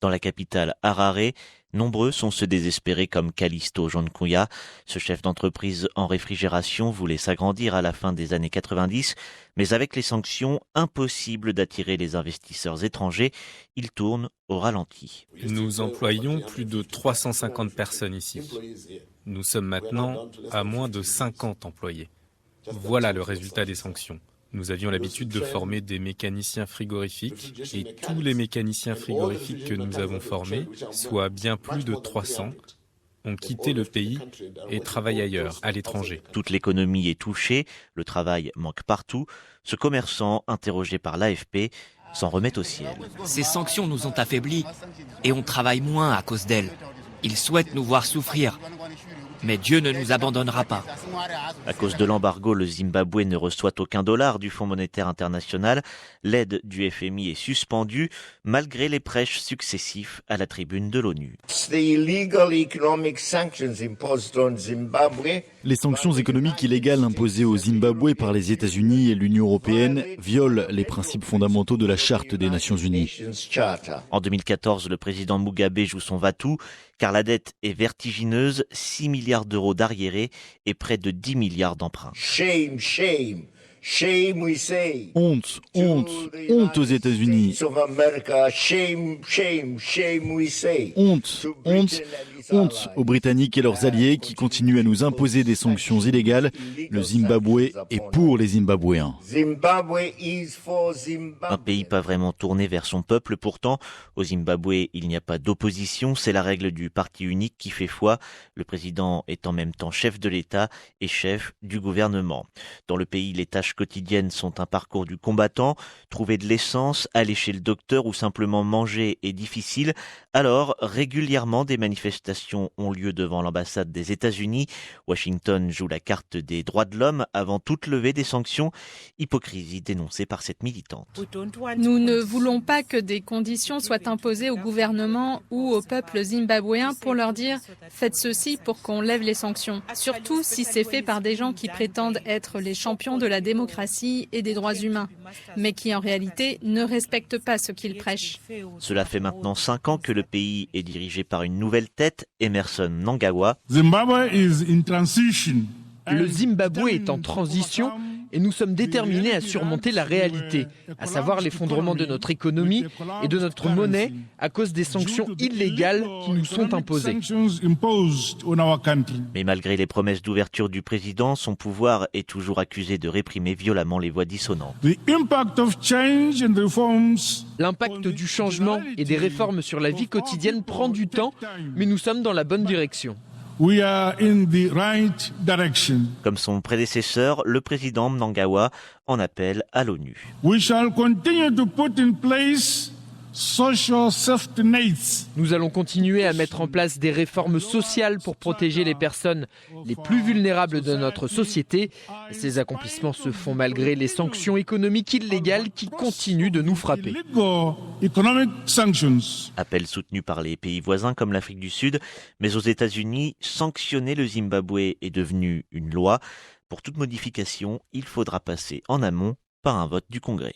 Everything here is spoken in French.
Dans la capitale Harare, nombreux sont ceux désespérés comme Calisto Jonkouya. Ce chef d'entreprise en réfrigération voulait s'agrandir à la fin des années 90, mais avec les sanctions, impossible d'attirer les investisseurs étrangers. Il tourne au ralenti. Nous employons plus de 350 personnes ici. Nous sommes maintenant à moins de 50 employés. Voilà le résultat des sanctions. Nous avions l'habitude de former des mécaniciens frigorifiques et tous les mécaniciens frigorifiques que nous avons formés, soit bien plus de 300, ont quitté le pays et travaillent ailleurs, à l'étranger. Toute l'économie est touchée, le travail manque partout. Ce commerçant, interrogé par l'AFP, s'en remet au ciel. Ces sanctions nous ont affaiblis et on travaille moins à cause d'elles. Ils souhaitent nous voir souffrir. Mais Dieu ne nous abandonnera pas. À cause de l'embargo, le Zimbabwe ne reçoit aucun dollar du Fonds monétaire international. L'aide du FMI est suspendue, malgré les prêches successifs à la tribune de l'ONU. Les sanctions économiques illégales imposées au Zimbabwe par les États-Unis et l'Union européenne violent les principes fondamentaux de la Charte des Nations Unies. En 2014, le président Mugabe joue son va-tout, car la dette est vertigineuse, 6 milliards d'euros d'arriérés et près de 10 milliards d'emprunts. Shame, shame. Shame, we say. Honte, honte, honte aux États-Unis. Honte, honte, honte aux Britanniques et leurs alliés qui continuent à nous imposer des sanctions illégales. Le Zimbabwe est pour les Zimbabwéens. Un pays pas vraiment tourné vers son peuple. Pourtant, au Zimbabwe, il n'y a pas d'opposition. C'est la règle du parti unique qui fait foi. Le président est en même temps chef de l'État et chef du gouvernement. Dans le pays, les tâches quotidiennes sont un parcours du combattant. Trouver de l'essence, aller chez le docteur ou simplement manger est difficile. Alors, régulièrement, des manifestations ont lieu devant l'ambassade des États-Unis. Washington joue la carte des droits de l'homme avant toute levée des sanctions. Hypocrisie dénoncée par cette militante. Nous ne voulons pas que des conditions soient imposées au gouvernement ou au peuple zimbabwéen pour leur dire « faites ceci pour qu'on lève les sanctions ». Surtout si c'est fait par des gens qui prétendent être les champions de la démocratie et des droits humains, mais qui en réalité ne respectent pas ce qu'ils prêchent. Cela fait maintenant 5 ans que le pays est dirigé par une nouvelle tête, Emmerson Mnangagwa. Le Zimbabwe est en transition et nous sommes déterminés à surmonter la réalité, à savoir l'effondrement de notre économie et de notre monnaie à cause des sanctions illégales qui nous sont imposées. Mais malgré les promesses d'ouverture du président, son pouvoir est toujours accusé de réprimer violemment les voix dissonantes. L'impact du changement et des réformes sur la vie quotidienne prend du temps, mais nous sommes dans la bonne direction. We are in the right direction. Comme son prédécesseur, le président Mnangagwa en appelle à l'ONU. We shall continue to put in place social safety nets. Nous allons continuer à mettre en place des réformes sociales pour protéger les personnes les plus vulnérables de notre société. Ces accomplissements se font malgré les sanctions économiques illégales qui continuent de nous frapper. Appel soutenu par les pays voisins comme l'Afrique du Sud, mais aux États-Unis, sanctionner le Zimbabwe est devenu une loi. Pour toute modification, il faudra passer en amont par un vote du Congrès.